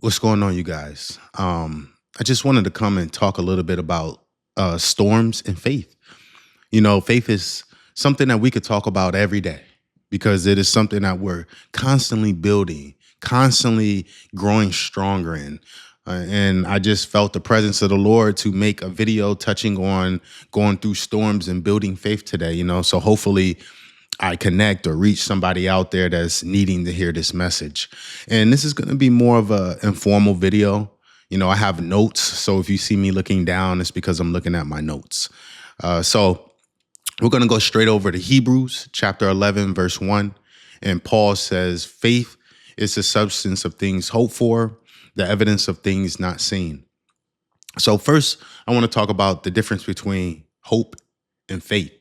What's going on, you guys? I just wanted to come and talk a little bit about storms and faith. Faith is something that we could talk about every day because it is something that we're constantly building, constantly growing stronger in. And I just felt the presence of the Lord to make a video touching on going through storms and building faith today. So hopefully I connect or reach somebody out there that's needing to hear this message. And this is going to be more of a informal video. I have notes. So if you see me looking down, it's because I'm looking at my notes. So we're going to go straight over to Hebrews chapter 11, verse 1. And Paul says, faith is the substance of things hoped for, the evidence of things not seen. So first, I want to talk about the difference between hope and faith.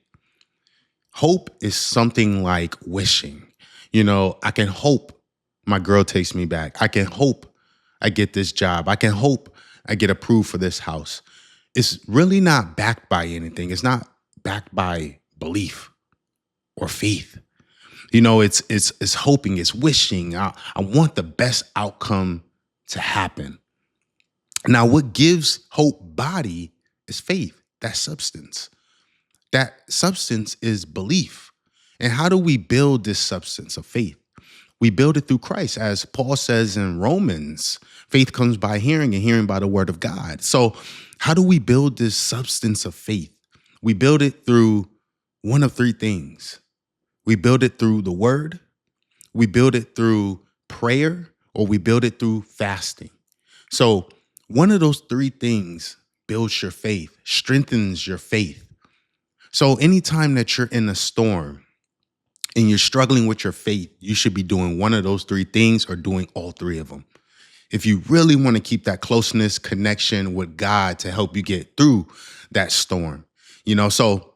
Hope is something like wishing. I can hope my girl takes me back. I can hope I get this job. I can hope I get approved for this house. It's really not backed by anything. It's not backed by belief or faith. It's hoping, it's wishing. I want the best outcome to happen. Now, what gives hope body is faith, that substance. That substance is belief. And how do we build this substance of faith? We build it through Christ. As Paul says in Romans, faith comes by hearing and hearing by the word of God. So how do we build this substance of faith? We build it through one of three things. We build it through the word, we build it through prayer, or we build it through fasting. So one of those three things builds your faith, strengthens your faith. So anytime that you're in a storm and you're struggling with your faith, you should be doing one of those three things or doing all three of them. If you really want to keep that closeness, connection with God to help you get through that storm, so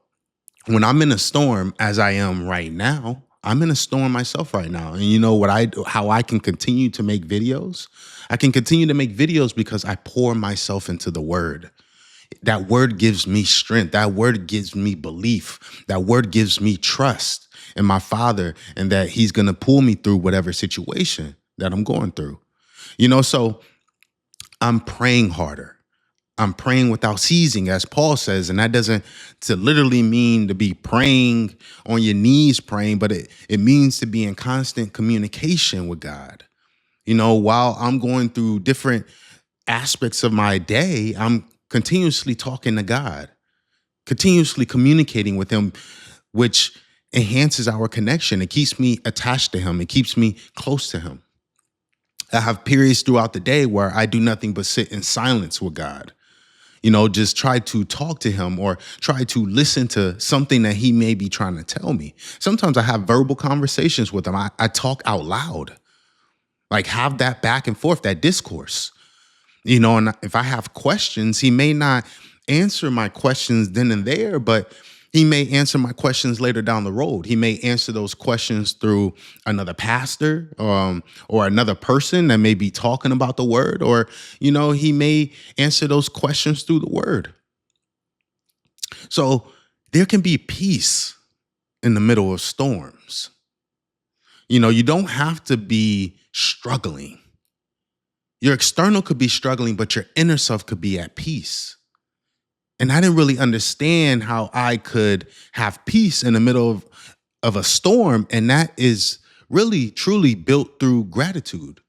when I'm in a storm, as I am right now, I'm in a storm myself right now. And you know what I do, how I can continue to make videos? I can continue to make videos because I pour myself into the word. That word gives me strength. That word gives me belief. That word gives me trust in my Father and that he's going to pull me through whatever situation that I'm going through. So I'm praying harder. I'm praying without ceasing, as Paul says, and that doesn't to literally mean to be praying on your knees praying, but it means to be in constant communication with God. While I'm going through different aspects of my day, I'm continuously talking to God, continuously communicating with him, which enhances our connection. It keeps me attached to him. It keeps me close to him. I have periods throughout the day where I do nothing but sit in silence with God. Just try to talk to him or try to listen to something that he may be trying to tell me. Sometimes I have verbal conversations with him. I talk out loud, like have that back and forth, that discourse. And if I have questions, he may not answer my questions then and there, but he may answer my questions later down the road. He may answer those questions through another pastor or another person that may be talking about the word, or, he may answer those questions through the word. So there can be peace in the middle of storms. You don't have to be struggling. Your external could be struggling, but your inner self could be at peace. And I didn't really understand how I could have peace in the middle of a storm. And that is really, truly built through gratitude.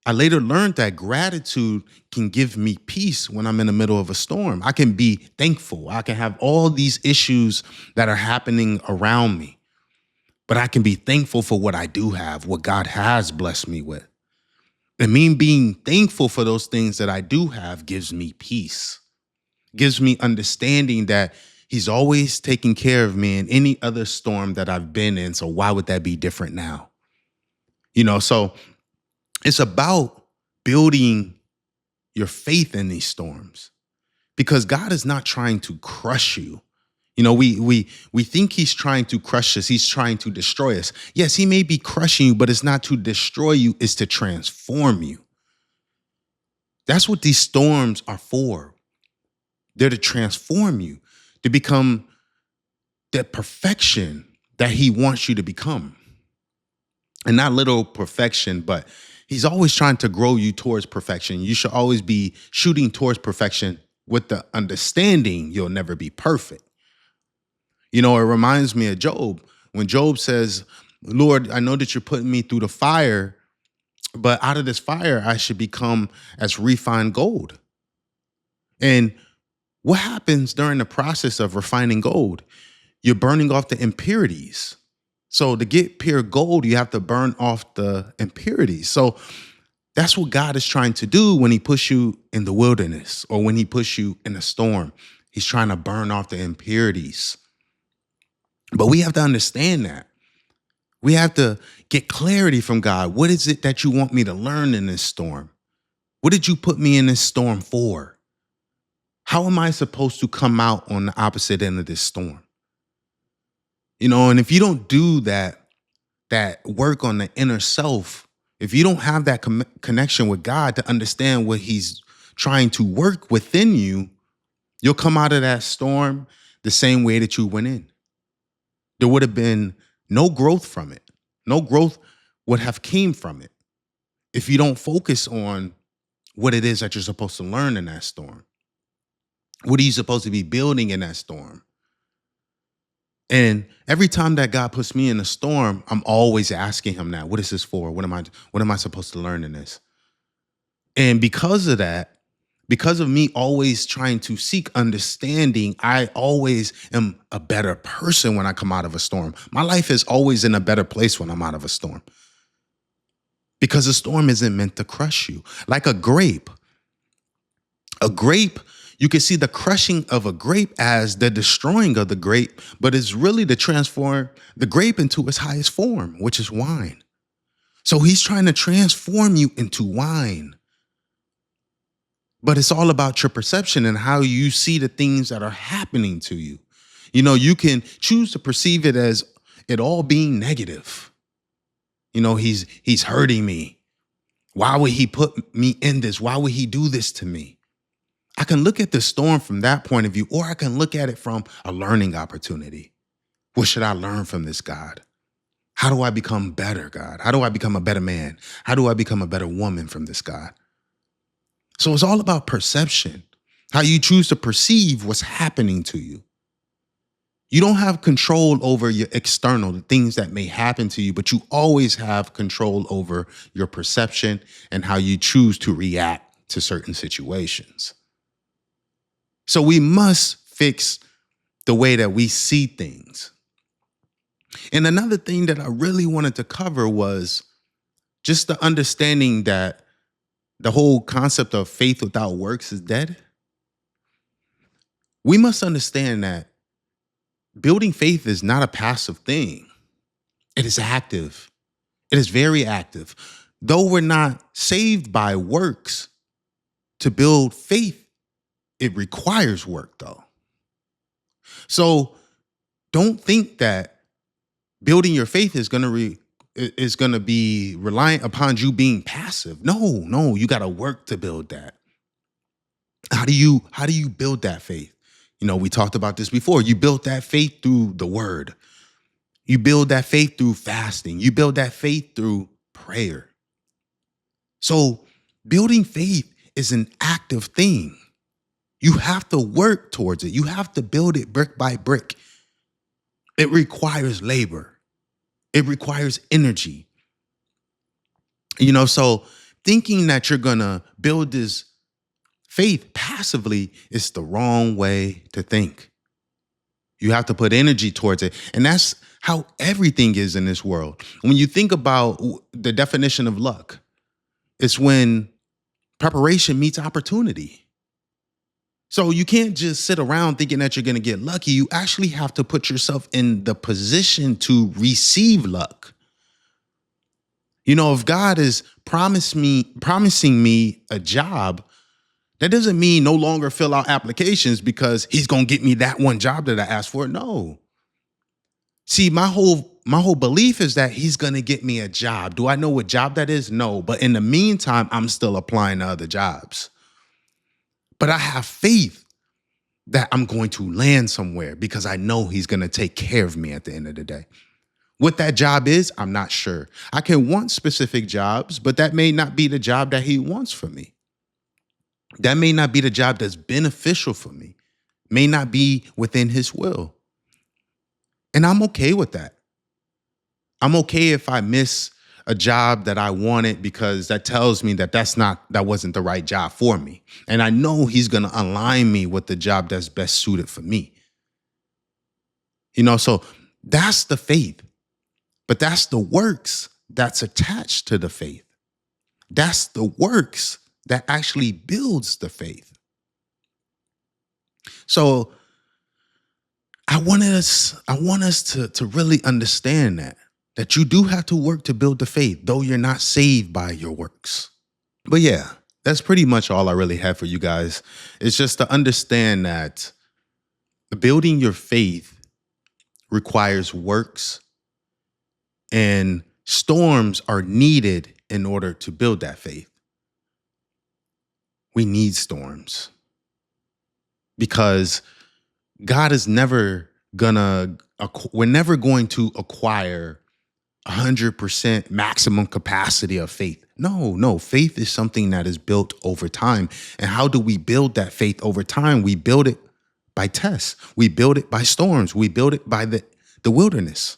I later learned that gratitude can give me peace when I'm in the middle of a storm. I can be thankful. I can have all these issues that are happening around me, but I can be thankful for what I do have, what God has blessed me with. And me being thankful for those things that I do have gives me peace, gives me understanding that he's always taking care of me in any other storm that I've been in. So why would that be different now? So it's about building your faith in these storms because God is not trying to crush you. We think he's trying to crush us. He's trying to destroy us. Yes, he may be crushing you, but it's not to destroy you. It's to transform you. That's what these storms are for. They're to transform you, to become the perfection that he wants you to become. And not literal perfection, but He's always trying to grow you towards perfection. You should always be shooting towards perfection with the understanding you'll never be perfect. It reminds me of Job when Job says, Lord, I know that you're putting me through the fire, but out of this fire, I should become as refined gold. And what happens during the process of refining gold? You're burning off the impurities. So to get pure gold, you have to burn off the impurities. So that's what God is trying to do when he puts you in the wilderness or when he puts you in a storm. He's trying to burn off the impurities. But we have to understand that. We have to get clarity from God. What is it that you want me to learn in this storm? What did you put me in this storm for? How am I supposed to come out on the opposite end of this storm? And if you don't do that work on the inner self, if you don't have that connection with God to understand what he's trying to work within you, you'll come out of that storm the same way that you went in. There would have been no growth from it. No growth would have came from it if you don't focus on what it is that you're supposed to learn in that storm. What are you supposed to be building in that storm? And every time that God puts me in a storm, I'm always asking him that. What is this for? What am I supposed to learn in this? And because of that, because of me always trying to seek understanding, I always am a better person when I come out of a storm. My life is always in a better place when I'm out of a storm. Because a storm isn't meant to crush you. Like a grape, you can see the crushing of a grape as the destroying of the grape, but it's really to transform the grape into its highest form, which is wine. So he's trying to transform you into wine. But it's all about your perception and how you see the things that are happening to you. You can choose to perceive it as it all being negative. He's hurting me. Why would he put me in this? Why would he do this to me? I can look at the storm from that point of view, or I can look at it from a learning opportunity. What should I learn from this, God? How do I become better, God? How do I become a better man? How do I become a better woman from this, God? So it's all about perception, how you choose to perceive what's happening to you. You don't have control over your external, the things that may happen to you, but you always have control over your perception and how you choose to react to certain situations. So we must fix the way that we see things. And another thing that I really wanted to cover was just the understanding that the whole concept of faith without works is dead. We must understand that building faith is not a passive thing. It is active. It is very active. Though we're not saved by works, to build faith, it requires work though. So don't think that building your faith is going to be reliant upon you being passive. No, you got to work to build that. How do you build that faith? We talked about this before. You build that faith through the word. You build that faith through fasting. You build that faith through prayer. So building faith is an active thing. You have to work towards it. You have to build it brick by brick. It requires labor. It requires energy. So thinking that you're going to build this faith passively is the wrong way to think. You have to put energy towards it. And that's how everything is in this world. When you think about the definition of luck, it's when preparation meets opportunity. So you can't just sit around thinking that you're going to get lucky. You actually have to put yourself in the position to receive luck. If God is promising me a job, that doesn't mean no longer fill out applications because he's going to get me that one job that I asked for. No. See, my whole belief is that he's going to get me a job. Do I know what job that is? No. But in the meantime, I'm still applying to other jobs. But I have faith that I'm going to land somewhere because I know he's going to take care of me at the end of the day. What that job is, I'm not sure. I can want specific jobs, but that may not be the job that he wants for me. That may not be the job that's beneficial for me, may not be within his will. And I'm okay with that. I'm okay if I miss a job that I wanted because that tells me that that wasn't the right job for me. And I know he's going to align me with the job that's best suited for me. So that's the faith. But that's the works that's attached to the faith. That's the works that actually builds the faith. So I want us to really understand that you do have to work to build the faith, though you're not saved by your works. But yeah, that's pretty much all I really have for you guys. It's just to understand that building your faith requires works, and storms are needed in order to build that faith. We need storms because God is we're never going to acquire 100% maximum capacity of faith. No, faith is something that is built over time. And how do we build that faith over time? We build it by tests. We build it by storms. We build it by the wilderness.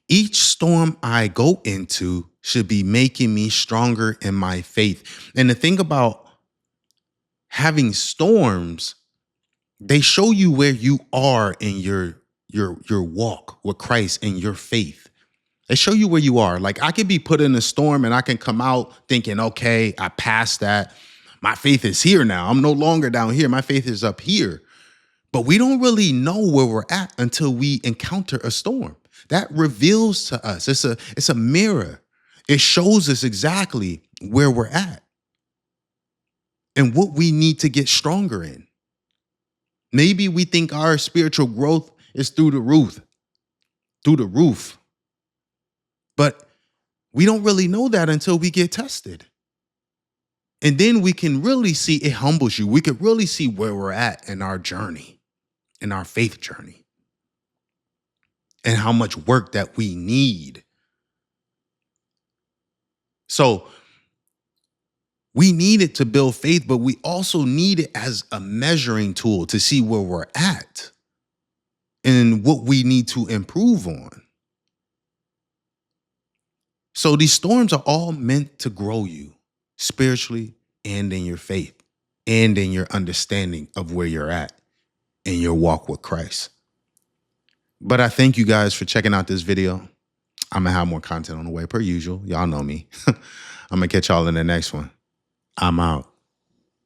Each storm I go into should be making me stronger in my faith. And the thing about having storms, they show you where you are in your walk with Christ and your faith. They show you where you are. Like I could be put in a storm and I can come out thinking, okay, I passed that. My faith is here now. I'm no longer down here. My faith is up here. But we don't really know where we're at until we encounter a storm. That reveals to us. It's a mirror. It shows us exactly where we're at and what we need to get stronger in. Maybe we think our spiritual growth is through the roof. But we don't really know that until we get tested. And then we can really see, it humbles you. We could really see where we're at in our journey, in our faith journey, and how much work that we need. So we need it to build faith, but we also need it as a measuring tool to see where we're at and what we need to improve on. So these storms are all meant to grow you spiritually and in your faith and in your understanding of where you're at in your walk with Christ. But I thank you guys for checking out this video. I'm going to have more content on the way per usual. Y'all know me. I'm going to catch y'all in the next one. I'm out.